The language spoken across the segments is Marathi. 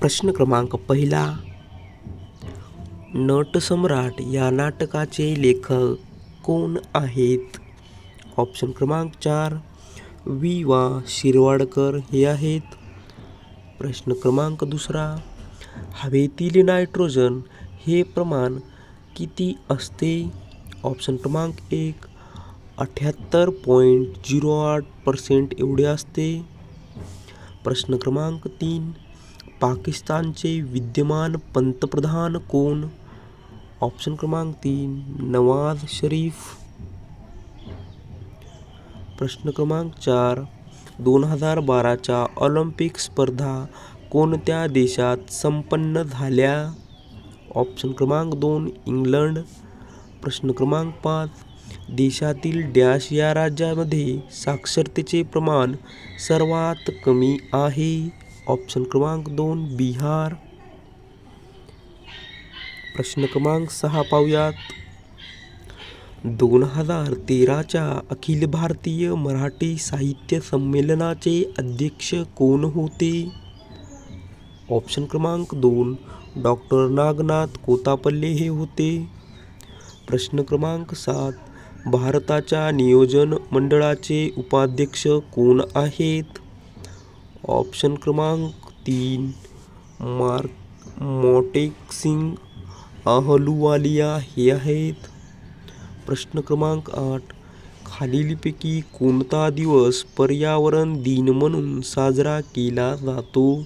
प्रश्न क्रमांक पहिला, नटसम्राट या नाटकाचे लेखक कोण आहेत? ऑप्शन क्रमांक 4 वि वा शिरवाडकर हे आहेत. प्रश्न क्रमांक दुसरा, हवेतील नायट्रोजन हे प्रमाण किती असते? ऑप्शन क्रमांक 1 78.08% एवढे असते. प्रश्न क्रमांक 3, पाकिस्तानचे विद्यमान पंतप्रधान कोण? ऑप्शन क्रमांक 3 नवाज शरीफ. प्रश्न क्रमांक 4, 2012च्या ऑलिम्पिक स्पर्धा कोणत्या देशात संपन्न झाल्या? ऑप्शन क्रमांक 2 इंग्लंड. प्रश्न क्रमांक 5, देशातील डॅश या राज्यामध्ये साक्षरतेचे प्रमाण सर्वात कमी आहे? ऑप्शन क्रमांक 2 बिहार. प्रश्न क्रमांक 6 पाहूयात. 2013च्या अखिल भारतीय मराठी साहित्य संमेलनाचे अध्यक्ष कोण होते? ऑप्शन क्रमांक 2 डॉक्टर नागनाथ कोत्तापल्ले हे होते. प्रश्न क्रमांक 7, भारताच्या नियोजन मंडळाचे उपाध्यक्ष कोण आहेत? ऑप्शन क्रमांक 3 मोटेक-सिंग अहलुवालिया हे आहेत. प्रश्न क्रमांक 8, खालीलपैकी कोणता दिवस पर्यावरण दिन म्हणून साजरा केला जातो?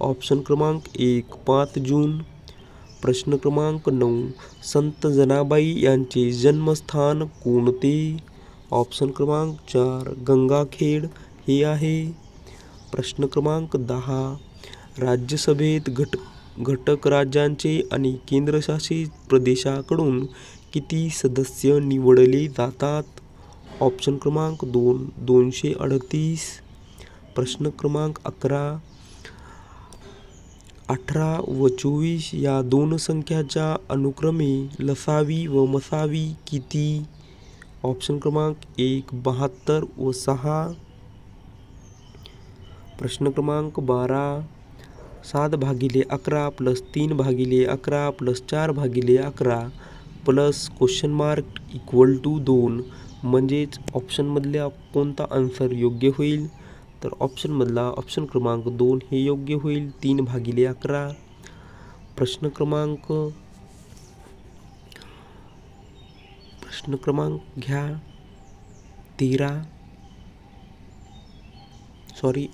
ऑप्शन क्रमांक 1 5 जून. प्रश्न क्रमांक 9, संत जनाबाई यांचे जन्मस्थान कोणते? ऑप्शन क्रमांक 4 गंगाखेड हे आहे. प्रश्न क्रमांक 10, राज्यसभेत घटक राज्यांचे आणि केंद्रशासित प्रदेशाकडून किती सदस्य निवडले जातात? ऑप्शन क्रमांक 2 238. प्रश्न क्रमांक 11, 18 व 24 या दोन संख्याच्या अनुक्रमे लसावी व मसावी किती? ऑप्शन क्रमांक 1 72 व 6. प्रश्न क्रमांक 12, 7/11 + 3/11 + 4/11 + $2 म्हणजेच ऑप्शनमधल्या कोणता आन्सर योग्य होईल? तर ऑप्शनमधला ऑप्शन क्रमांक 2 हे योग्य होईल 3/11. प्रश्न क्रमांक घ्या 13.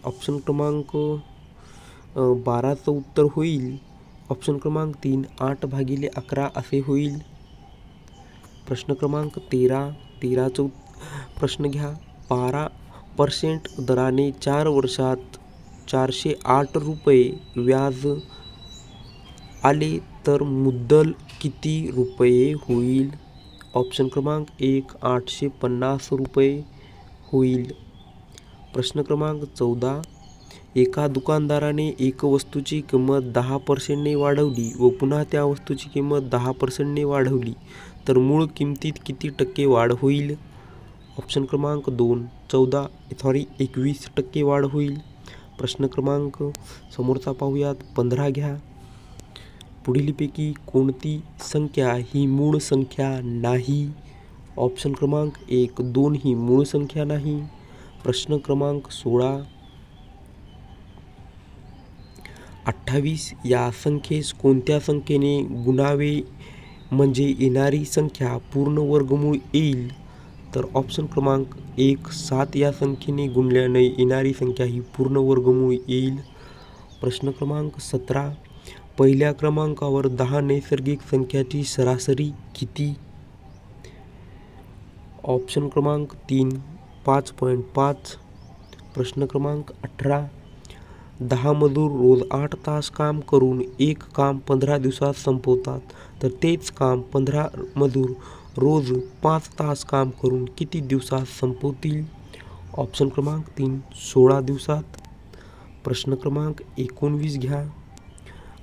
ऑप्शन क्रमांक 12चं उत्तर होईल ऑप्शन क्रमांक 3 8/11 असे होईल. प्रश्न क्रमांक 13चा प्रश्न घ्या. 12% दराने 4 वर्षात 408 रुपये व्याज आले तर मुद्दल किती रुपये होईल? ऑप्शन क्रमांक 1 850 रुपये होईल. प्रश्न क्रमांक 14, एका दुकानदाराने एक वस्तूची किंमत 10% वाढवली व पुन्हा त्या वस्तूची किंमत 10% वाढवली तर मूळ किमतीत किती टक्के वाढ होईल? ऑप्शन क्रमांक 2 21% वाढ होईल. प्रश्न क्रमांक समोरचा पाहूयात 15 घ्या. पुढीलपैकी कोणती संख्या ही मूळ संख्या नाही? ऑप्शन क्रमांक 1 2 ही मूळ संख्या नाही. प्रश्न क्रमांक 16, 28 या संख्येस कोणत्या संख्येने गुणावे म्हणजे येणारी संख्या पूर्ण वर्गमूळ येईल? तर ऑप्शन क्रमांक 1 7 या संख्येने गुणल्याने येणारी संख्या ही पूर्ण वर्गमूळ येईल. प्रश्न क्रमांक 17, पहिल्या क्रमांकावर 10 नैसर्गिक संख्याची सरासरी किती? ऑप्शन क्रमांक 3 5.5. प्रश्न क्रमांक 18, 10 मजूर रोज 8 तास काम करून एक काम 15 दिवसात संपवतात तर तेच काम 15 मजूर रोज 5 तास काम करून किती दिवसात संपवतील? ऑप्शन क्रमांक 3 16 दिवसात. प्रश्न क्रमांक 19 घ्या.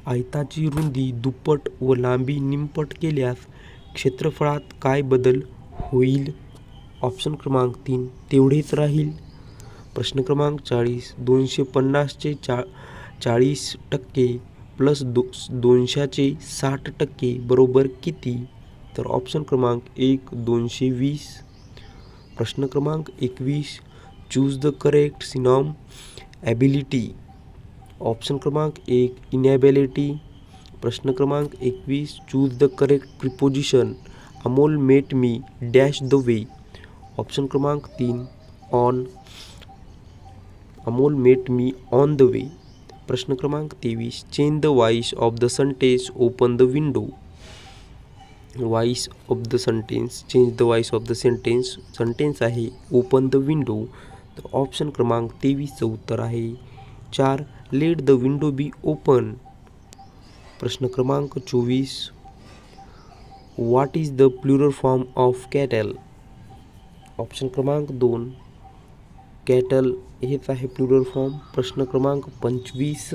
आयताची रुंदी दुप्पट व लांबी निमपट केल्यास क्षेत्रफळात काय बदल होईल? ऑप्शन क्रमांक 3 तेवढेच राहील. प्रश्न क्रमांक 40, 250 चे 40% प्लस 260% बरोबर किती? तर ऑप्शन क्रमांक 1 220. प्रश्न क्रमांक 21 choose the correct synonym ability. Option क्रमांक 1 इनॅबिलिटी. प्रश्न क्रमांक 21 choose the correct preposition. Amol met me dash the way. Option क्रमांक 3 on. Amol met me on the way. प्रश्न क्रमांक 23 change the voice of the sentence open the window. Voice of the sentence change the voice of the sentence आहे ओपन द विंडो. तर ऑप्शन क्रमांक 23चं उत्तर आहे 4 let the window be open. प्रश्न क्रमांक 24 what is the plural form of cattle. Option क्रमांक 2 कॅटल हेच आहे प्लुरल फॉर्म. प्रश्न क्रमांक 25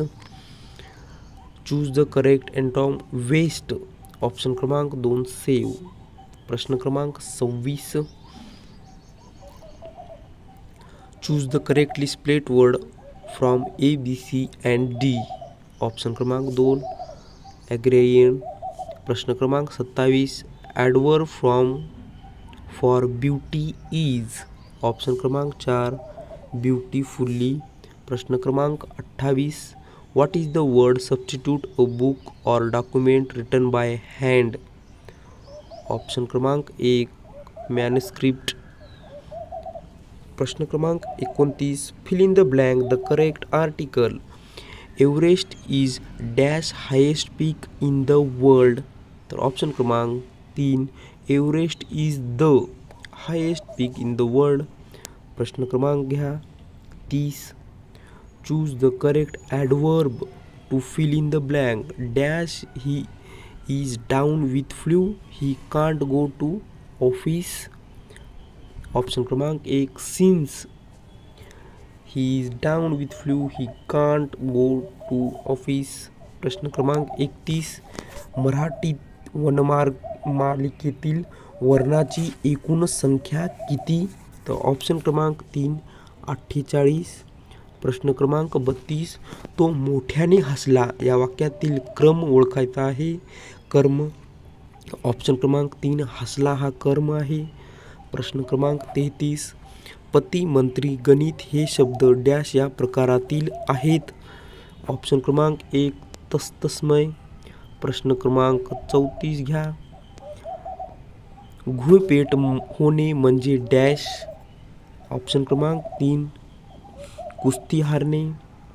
choose the correct antonym waste. Option क्रमांक 2 सेव. प्रश्न क्रमांक 26 choose the correctly split word from A B C and D. Option क्रमांक 2 ॲग्रेरियन. प्रश्न क्रमांक 27 adverb from for beauty is. Option क्रमांक 4 ब्युटिफुल्ली. प्रश्न क्रमांक 28 what is the word substitute a book or document written by hand. Option क्रमांक 1 मॅनस्क्रिप्ट. प्रश्न क्रमांक 29 fill in the blank the correct article. Everest is dash highest peak in the world. तर ऑप्शन क्रमांक 3 Everest is the highest peak in the world. प्रश्न क्रमांक घ्या 30 choose the correct adverb to fill in the blank. Dash he is down with flu. He can't go to office. Option क्रमांक 1 since he is down with flu. He can't go to office. प्रश्न क्रमांक 31 मराठीत मालिकेतील वर्णाची एकूण संख्या किती. तर ऑप्शन क्रमांक 3 48. प्रश्न क्रमांक 32 तो मोठ्याने हसला या वाक्यातील क्रम ओळखायचा आहे. कर्म. ऑप्शन क्रमांक 3 हसला हा कर्म आहे. प्रश्न क्रमांक 33 पती मंत्री गणित हे शब्द डॅश या प्रकारातील आहेत. ऑप्शन क्रमांक 1 तस्तस्मय. प्रश्न क्रमांक 34 घ्या घुळपेट होणे म्हणजे डॅश. ऑप्शन क्रमांक 3 कुस्ती हारणे.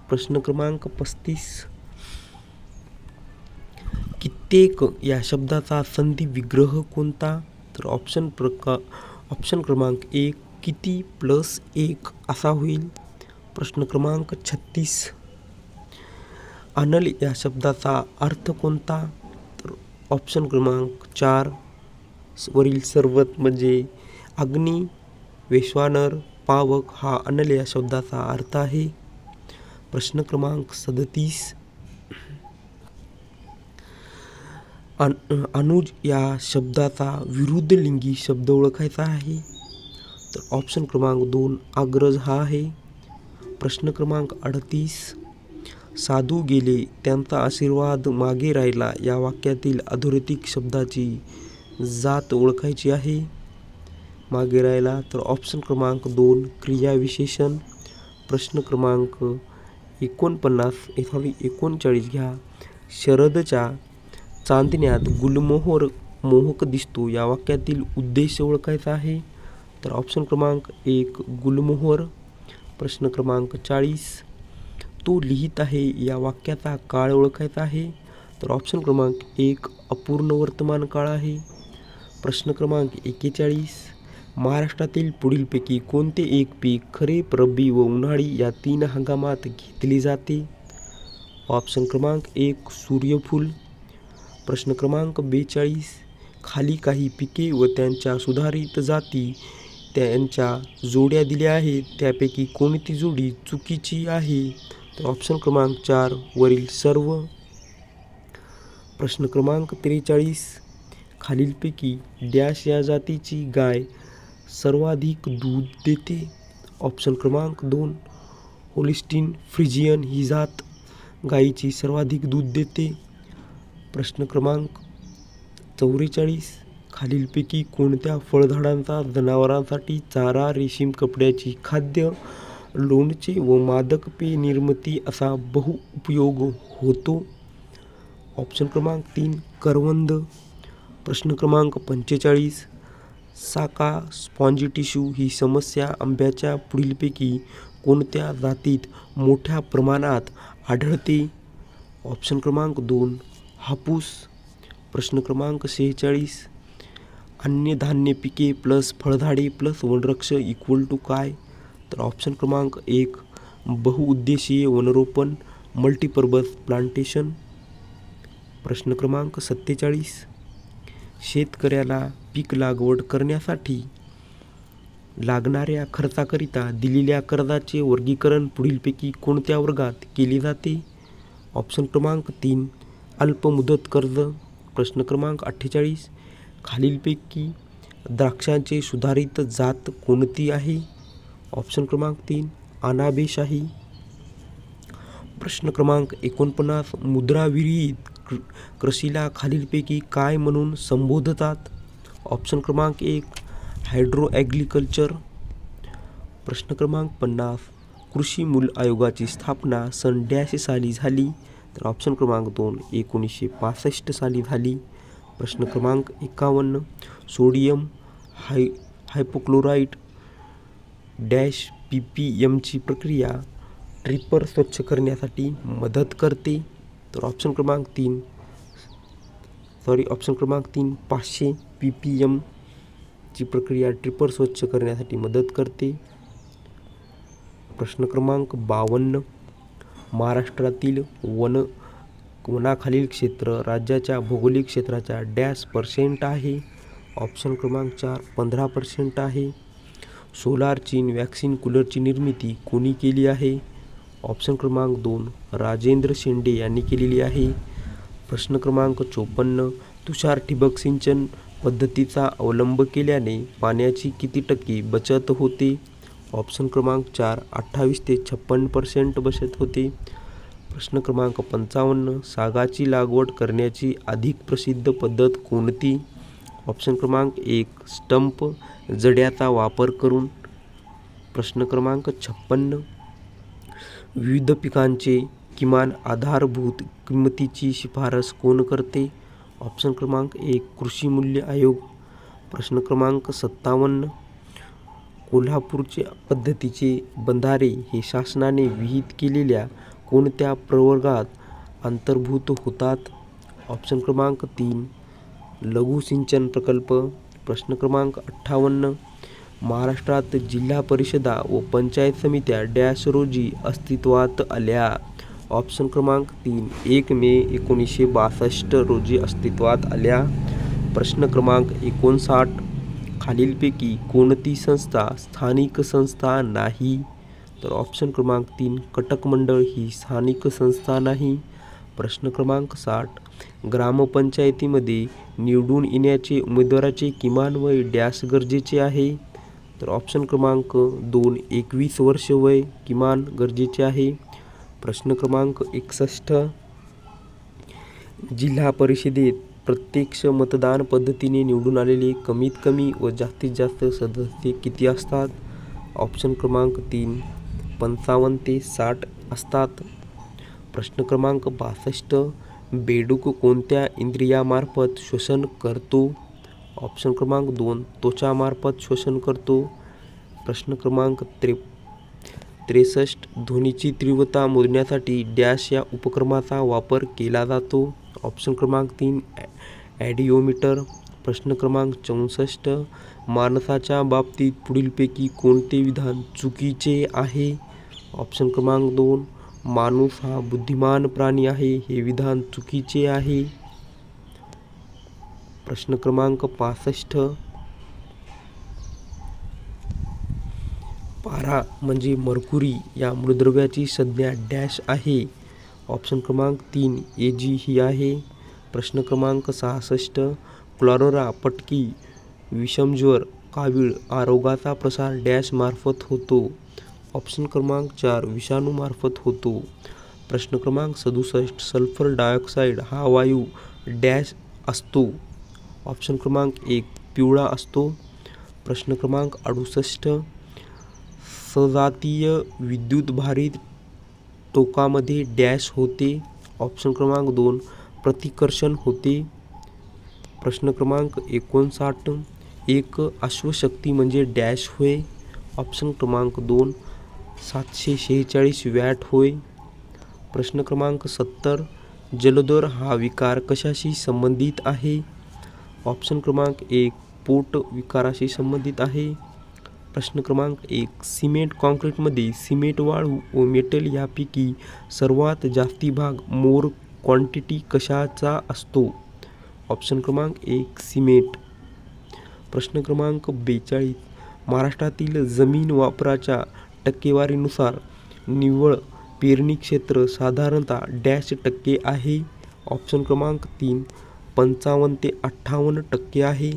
प्रश्न क्रमांक 35 कित्येक या शब्दाचा संधी विग्रह कोणता. तर ऑप्शन क्रमांक 1 किती प्लस 1 असा होईल. प्रश्न क्रमांक 36 अनल या शब्दाचा अर्थ कोणता. तर ऑप्शन क्रमांक 4 वरील सर्वच म्हणजे अग्नी वैश्वानर पावक हा अनल या शब्दाचा अर्थ आहे. प्रश्न क्रमांक 37 अनुज या शब्दाचा विरुद्ध लिंगी शब्द ओळखायचा आहे. तर ऑप्शन क्रमांक 2 अग्रज हा आहे. प्रश्न क्रमांक 38 साधू गेले त्यांचा आशीर्वाद मागे राहिला या वाक्यातील अधोरेखित शब्दाची जात ओळखायची आहे. मागे राहिला तर ऑप्शन क्रमांक 2 क्रियाविशेषण. प्रश्न क्रमांक 39 घ्या शरदच्या चांदण्यात गुलमोहर मोहक दिसतो या वाक्यातील उद्देश ओळखायचा आहे. तर ऑप्शन क्रमांक 1 गुलमोहर. प्रश्न क्रमांक 40 तो लिहित आहे या वाक्याचा काळ ओळखायचा आहे. तर ऑप्शन क्रमांक 1 अपूर्ण वर्तमान काळ आहे. प्रश्न क्रमांक 41 महाराष्ट्रातील पुढीलपैकी कोणते एक पीक खरीप रब्बी व उन्हाळी या 3 हंगामात घेतले जाते. ऑप्शन क्रमांक 1 सूर्यफूल. प्रश्न क्रमांक 42 खाली काही पिके व त्यांच्या सुधारित जाती त्यांच्या जोड्या दिल्या आहेत त्यापैकी कोणती जोडी चुकीची आहे. तर ऑप्शन क्रमांक 4 वरील सर्व. प्रश्न क्रमांक 43 खालीलपैकी डॅश या जातीची गाय सर्वाधिक दूध देते. ऑप्शन क्रमांक 2 होलिस्टीन फ्रिजियन ही जात गायीची सर्वाधिक दूध देते? प्रश्न क्रमांक 44. खालीलपैकी कोणत्या फळझाडांचा जनावरांसाठी चारा, रेशीम कपड्याची खाद्य, लोणचे व मादक पेय निर्मिती असा बहुउपयोग होतो? ऑप्शन क्रमांक 3. करवंद. प्रश्न क्रमांक 45. साका स्पॉन्जी टिश्यू ही समस्या आंब्याच्या पुढीलपैकी कोणत्या जातीत मोठ्या प्रमाणात आढळते? ऑप्शन क्रमांक 2. हापूस. प्रश्न क्रमांक 46. अन्नधान्य पिके प्लस फळझाडे प्लस वनवृक्ष इक्वल टू काय? तर ऑप्शन क्रमांक 1. बहुउद्देशीय वनरोपण, मल्टीपर्पज प्लांटेशन. प्रश्न क्रमांक 47. शेतकऱ्याला पीक लागवड करण्यासाठी लागणाऱ्या खर्चाकरिता दिलेल्या कर्जाचे वर्गीकरण पुढीलपैकी कोणत्या वर्गात केले जाते? ऑप्शन क्रमांक 3. अल्पमुदत कर्ज. प्रश्न क्रमांक 48. खालीलपैकी द्राक्षांचे सुधारित जात कोणती आहे? ऑप्शन क्रमांक 3. अनाबेशाही. प्रश्न क्रमांक 49. मुद्राविरहित कृषीला खालीलपैकी काय म्हणून संबोधतात? ऑप्शन क्रमांक 1. Hydro agriculture. प्रश्न क्रमांक 50. कृषी मूल्य आयोगाची स्थापना सन डॅश साली झाली? तर ऑप्शन क्रमांक 2. 1965 साली झाली. प्रश्न क्रमांक 51. सोडियम हायपोक्लोराईट डॅश PPMची प्रक्रिया ट्रिपर स्वच्छ करण्यासाठी मदत करते? तर ऑप्शन क्रमांक 3. 500 PPM ची प्रक्रिया ट्रिपर स्वच्छ करण्यासाठी मदत करते. प्रश्न क्रमांक 52. महाराष्ट्रातील वनाखालील क्षेत्र राज्याच्या भौगोलिक क्षेत्राच्या डॅश % आहे? ऑप्शन क्रमांक 4. 15% आहे. सोलार चीन वॅक्सिन कूलरची निर्मिती कोणी केली आहे? ऑप्शन क्रमांक 2. राजेंद्र शेंडे यांनी केलेली आहे. प्रश्न क्रमांक 54. तुषार ठिबक सिंचन पद्धतीचा अवलंब केल्याने पाण्याची किती टक्के बचत होते? ऑप्शन क्रमांक 4. 28 ते 56% बचत होते. प्रश्न क्रमांक 55. सागाची लागवड करण्याची अधिक प्रसिद्ध पद्धत कोणती? ऑप्शन क्रमांक 1. स्टंप जड्याचा वापर करून. प्रश्न क्रमांक 56. विविध पिकांचे किमान आधारभूत किंमतीची शिफारस कोण करते? ऑप्शन क्रमांक 1. कृषी मूल्य आयोग. प्रश्न क्रमांक 57. कोल्हापूरच्या पद्धतीचे बंधारे हे शासनाने विहित केलेल्या कोणत्या प्रवर्गात अंतर्भूत होतात? ऑप्शन क्रमांक 3. लघु सिंचन प्रकल्प. प्रश्न क्रमांक 58. महाराष्ट्रात जिल्हा परिषदा व पंचायत समित्या डॅश रोजी अस्तित्वात आल्या? ऑप्शन क्रमांक 3. 1 मे 1962 रोजी अस्तित्वात आल्या. प्रश्न क्रमांक 59. खालीलपैकी कोणती संस्था स्थानिक संस्था नाही? तर ऑप्शन क्रमांक 3. कटक मंडळ ही स्थानिक संस्था नाही. प्रश्न क्रमांक 60. ग्रामपंचायतीमध्ये निवडून येण्याचे उमेदवाराचे किमान वय डॅश गरजेचे आहे? तर ऑप्शन क्रमांक 2. 21 वर्ष वय किमान गरजेचे आहे. प्रश्न क्रमांक 61. जिल्हा परिषदेत प्रत्यक्ष मतदान पद्धतीने निवडून आलेले कमीत कमी व जास्तीत जास्त सदस्य किती असतात? ऑप्शन क्रमांक 3. 55 ते 60 असतात. प्रश्न क्रमांक 62. बेडूक कोणत्या इंद्रियामार्फत श्वसन करतो? ऑप्शन क्रमांक 2. त्वचामार्फत श्वसन करतो. प्रश्न क्रमांक 63. ध्वनीची तीव्रता मोजण्यासाठी डॅश या उपकरणाचा वापर केला जातो? ऑप्शन क्रमांक 3. ॲडिओमीटर. प्रश्न क्रमांक 64. माणसाच्या बाबतीत पुढीलपैकी कोणते विधान चुकीचे आहे? ऑप्शन क्रमांक 2. माणूस हा बुद्धिमान प्राणी आहे हे विधान चुकीचे आहे. प्रश्न क्रमांक 65. पारा म्हणजे मर्क्युरी या मूलद्रव्याची संज्ञा डॅश आहे? ऑप्शन क्रमांक 3. Ag ही आहे. प्रश्न क्रमांक 66. क्लोरेरा, पटकी, विषमज्वर, कावीळ हा रोगाचा प्रसार डॅश मार्फत होतो? ऑप्शन क्रमांक 4. विषाणूमार्फत होतो. प्रश्न क्रमांक 67 सल्फर डायऑक्साईड हा वायू डॅश असतो. ऑप्शन क्रमांक 1 पिवळा असतो. प्रश्न क्रमांक 68 सजातीय विद्युतभारित टोकामध्ये डॅश होते. ऑप्शन क्रमांक 2 प्रतिकर्षण होते. प्रश्न क्रमांक 59 एक अश्वशक्ती म्हणजे डॅश होय. ऑप्शन क्रमांक 2 746 वॅट होय. प्रश्न क्रमांक 70 जलदर हा विकार कशाशी संबंधित आहे. ऑप्शन क्रमांक 1 पोट विकाराशी संबंधित आहे. प्रश्न क्रमांक 1 सिमेंट कॉन्क्रीटमध्ये सिमेंट वाळू व मेटल यापैकी सर्वात जास्ती भाग मोर क्वांटिटी कशाचा असतो. ऑप्शन क्रमांक 1 सिमेंट. प्रश्न क्रमांक 42 महाराष्ट्रातील जमीन वापराच्या टक्केवारीनुसार निव्वळ पेरणी क्षेत्र साधारणतः डॅश टक्के आहे. ऑप्शन क्रमांक 3 55 ते 58% आहे.